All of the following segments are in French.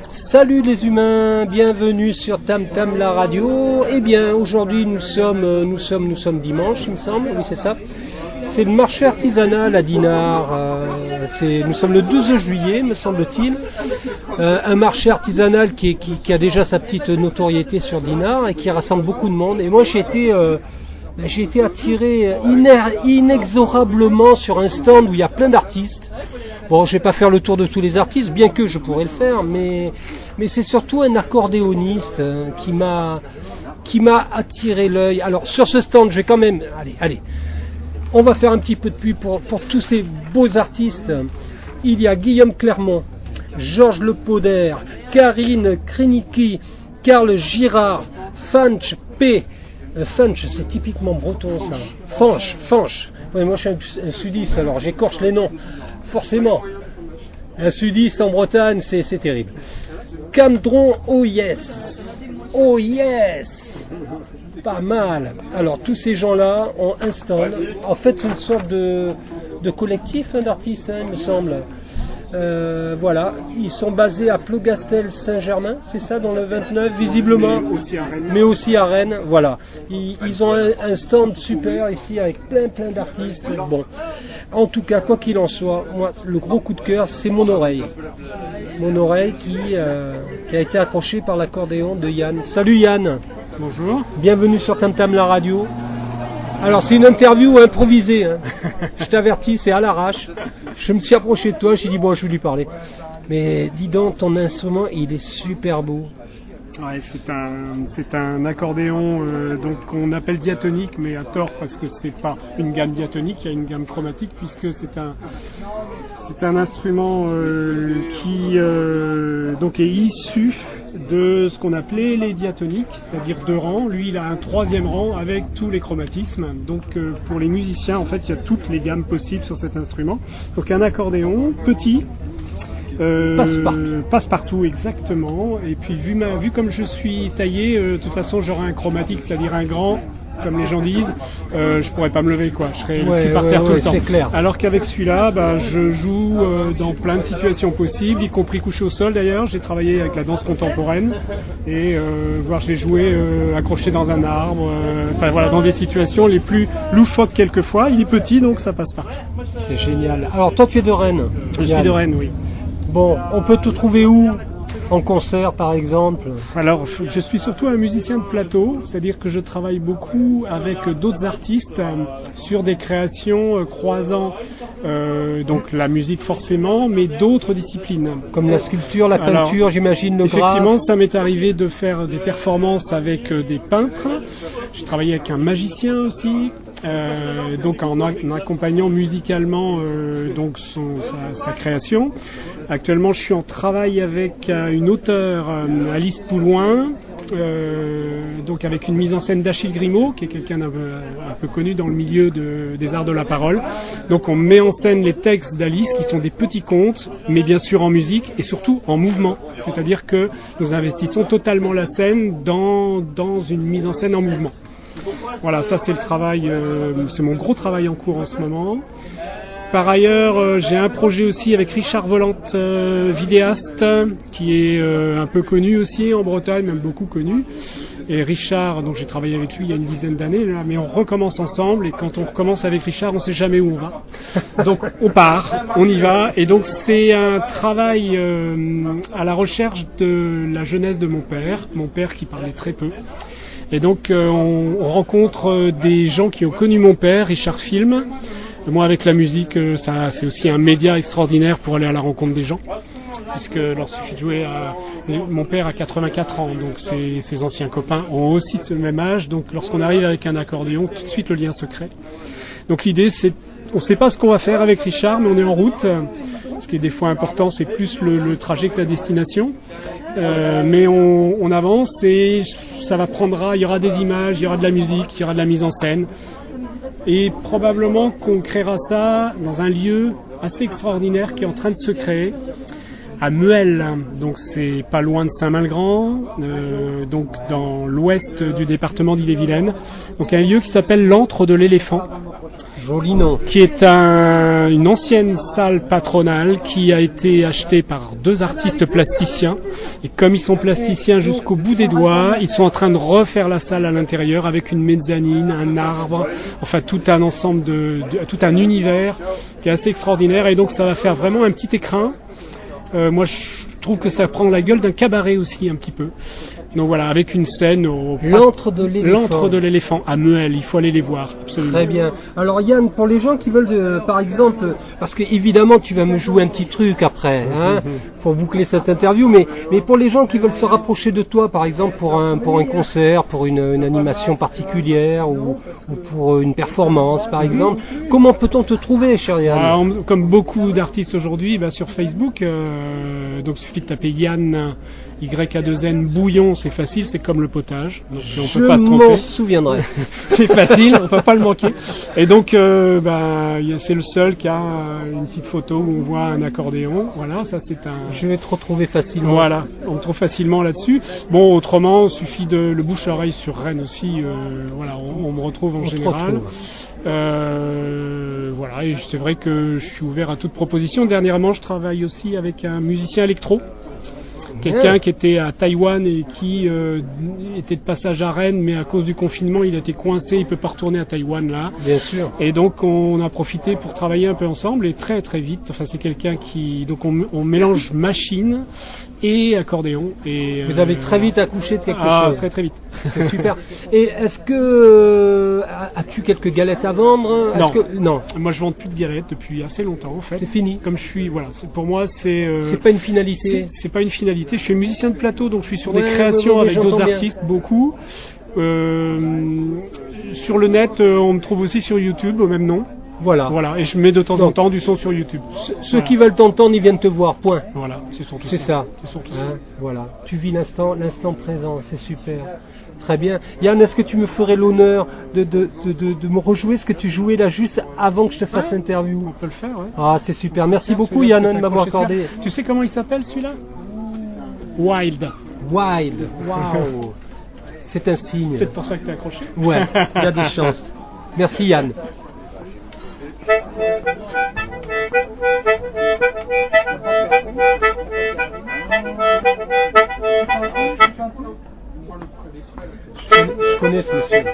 Salut les humains, bienvenue sur Tam Tam la radio. Eh bien, aujourd'hui nous sommes dimanche, il me semble. Oui, c'est ça. C'est le marché artisanal à Dinard. Nous sommes le 12 juillet, me semble-t-il. Un marché artisanal qui a déjà sa petite notoriété sur Dinard et qui rassemble beaucoup de monde. Et moi, j'ai été attiré inexorablement sur un stand où il y a plein d'artistes. Bon, je vais pas faire le tour de tous les artistes, bien que je pourrais le faire, mais c'est surtout un accordéoniste qui m'a attiré l'œil. Alors sur ce stand, je vais quand même, allez, on va faire un petit peu de pub pour tous ces beaux artistes. Il y a Guillaume Clermont, Georges Lepauder, Karine Krinicki, Karl Girard, Fanch P. Fanch, c'est typiquement breton ça. Fanch. Ouais, moi je suis un sudiste, alors j'écorche les noms. Forcément. Un sudiste en Bretagne, c'est terrible. Camdron, oh yes. Pas mal. Alors tous ces gens-là ont un stand. En fait, c'est une sorte de collectif d'artistes, il me semble. Voilà, ils sont basés à Plougastel-Saint-Germain, c'est ça, dans le 29, visiblement, mais aussi à Rennes, voilà. Ils ont un stand super ici avec plein d'artistes. Bon, en tout cas, quoi qu'il en soit, moi, le gros coup de cœur, c'est mon oreille qui a été accrochée par l'accordéon de Yann. Salut Yann. Bonjour. Bienvenue sur Tam Tam la radio. Alors c'est une interview improvisée, hein. Je t'avertis, c'est à l'arrache. Je me suis approché de toi, j'ai dit bon, je vais lui parler. Mais dis donc, ton instrument, il est super beau. Ouais, c'est un accordéon donc qu'on appelle diatonique, mais à tort parce que c'est pas une gamme diatonique, il y a une gamme chromatique puisque c'est un instrument qui donc est issu de ce qu'on appelait les diatoniques, c'est-à-dire 2 rangs. Lui, il a un 3e rang avec tous les chromatismes. Donc, pour les musiciens, en fait, il y a toutes les gammes possibles sur cet instrument. Donc, un accordéon petit. Passe-partout, exactement. Et puis, vu comme je suis taillé, de toute façon, j'aurai un chromatique, c'est-à-dire un grand, comme les gens disent, je pourrais pas me lever, quoi. Je serais le cul par terre tout le temps. C'est clair. Alors qu'avec celui-là, je joue dans plein de situations possibles, y compris couché au sol d'ailleurs. J'ai travaillé avec la danse contemporaine et je l'ai joué accroché dans un arbre. Dans des situations les plus loufoques quelquefois. Il est petit, donc ça passe partout. C'est génial. Alors toi, tu es de Rennes. Je suis de Rennes, oui. Bon, on peut te trouver où ? En concert par exemple? Alors je suis surtout un musicien de plateau, c'est-à-dire que je travaille beaucoup avec d'autres artistes sur des créations croisant donc la musique forcément, mais d'autres disciplines. Comme la sculpture, la peinture, j'imagine, le graphe. Effectivement, ça m'est arrivé de faire des performances avec des peintres. J'ai travaillé avec un magicien aussi. Donc en accompagnant musicalement donc sa création. Actuellement, je suis en travail avec une auteure, Alice Poulouin, donc avec une mise en scène d'Achille Grimaud, qui est quelqu'un un peu connu dans le milieu des arts de la parole. Donc on met en scène les textes d'Alice, qui sont des petits contes, mais bien sûr en musique et surtout en mouvement. C'est-à-dire que nous investissons totalement la scène dans une mise en scène en mouvement. Voilà, ça c'est le travail, c'est mon gros travail en cours en ce moment. Par ailleurs, j'ai un projet aussi avec Richard Volante, vidéaste, qui est un peu connu aussi en Bretagne, même beaucoup connu. Et Richard, donc j'ai travaillé avec lui il y a une dizaine d'années, là, mais on recommence ensemble. Et quand on recommence avec Richard, on sait jamais où on va. Donc on part, on y va. Et donc c'est un travail à la recherche de la jeunesse de mon père qui parlait très peu. Et donc on rencontre des gens qui ont connu mon père, Richard Film. Moi, avec la musique, ça, c'est aussi un média extraordinaire pour aller à la rencontre des gens. Puisque lorsqu'il suffit de jouer mon père a 84 ans, donc ses anciens copains ont aussi ce même âge. Donc lorsqu'on arrive avec un accordéon, tout de suite le lien se crée. Donc l'idée, c'est, on ne sait pas ce qu'on va faire avec Richard, mais on est en route. Ce qui est des fois important, c'est plus le trajet que la destination. Mais on avance et ça va il y aura des images, il y aura de la musique, il y aura de la mise en scène. Et probablement qu'on créera ça dans un lieu assez extraordinaire qui est en train de se créer à Muel. Donc c'est pas loin de Saint-Malgrand, donc dans l'ouest du département d'Ille-et-Vilaine. Donc un lieu qui s'appelle l'Antre de l'éléphant. Joli nom. Qui est une ancienne salle patronale qui a été achetée par 2 artistes plasticiens. Et comme ils sont plasticiens jusqu'au bout des doigts, ils sont en train de refaire la salle à l'intérieur avec une mezzanine, un arbre, enfin tout un ensemble tout un univers qui est assez extraordinaire. Et donc ça va faire vraiment un petit écrin. Moi je trouve que ça prend la gueule d'un cabaret aussi un petit peu. Donc voilà, avec une scène l'antre de l'éléphant. L'antre de l'éléphant à Meuel, il faut aller les voir, absolument. Très bien. Alors Yann, pour les gens qui veulent, par exemple, parce que évidemment tu vas me jouer un petit truc après, hein, pour boucler cette interview, mais pour les gens qui veulent se rapprocher de toi, par exemple pour un concert, pour une animation particulière ou pour une performance, par exemple, comment peut-on te trouver, cher Yann? Alors, comme beaucoup d'artistes aujourd'hui, sur Facebook, donc il suffit de taper Yann. YA2N Bouillon, c'est facile, c'est comme le potage. Donc on peut pas se tromper. Je m'en souviendrai. C'est facile, on peut pas le manquer. Et donc, c'est le seul qui a une petite photo où on voit un accordéon. Voilà, ça c'est un. Je vais te retrouver facilement. Voilà, on trouve facilement là-dessus. Bon, autrement, il suffit de le bouche à oreille sur Rennes aussi. Voilà, on me retrouve en général. Voilà, et c'est vrai que je suis ouvert à toute proposition. Dernièrement, je travaille aussi avec un musicien électro. Quelqu'un qui était à Taïwan et qui était de passage à Rennes, mais à cause du confinement, il a été coincé, il peut pas retourner à Taïwan là. Bien sûr. Et donc on a profité pour travailler un peu ensemble et très très vite. Enfin c'est quelqu'un qui donc on mélange machine et accordéon. Et vous avez très vite accouché de quelque chose. Très très vite. C'est super. Et est-ce que as-tu quelques galettes à vendre? Non. Moi je vends plus de galettes depuis assez longtemps en fait. C'est fini. Comme je suis pour moi c'est pas une finalité. C'est pas une finalité. Je suis musicien de plateau donc je suis sur des créations avec d'autres artistes beaucoup. Sur le net on me trouve aussi sur YouTube au même nom. Voilà, et je mets de temps en temps du son sur YouTube. Ceux qui veulent t'entendre, ils viennent te voir, point. Voilà, c'est surtout ça. C'est surtout ça. Voilà, tu vis l'instant présent, c'est super. Très bien. Yann, est-ce que tu me ferais l'honneur de me rejouer ce que tu jouais là juste avant que je te fasse l'interview? On peut le faire, ouais. Ah, c'est super. Merci beaucoup Yann de m'avoir accordé. Tu sais comment il s'appelle celui-là? Wild. Waouh. C'est un signe. Peut-être pour ça que t'es accroché. Ouais, il y a des chances. Merci Yann. Je connais ce monsieur.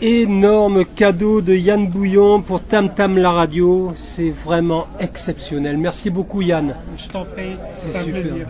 énorme cadeau de Yann Bouillon pour Tam Tam la radio. C'est vraiment exceptionnel. Merci beaucoup Yann. Je t'en prie, C'est c'est un super. plaisir.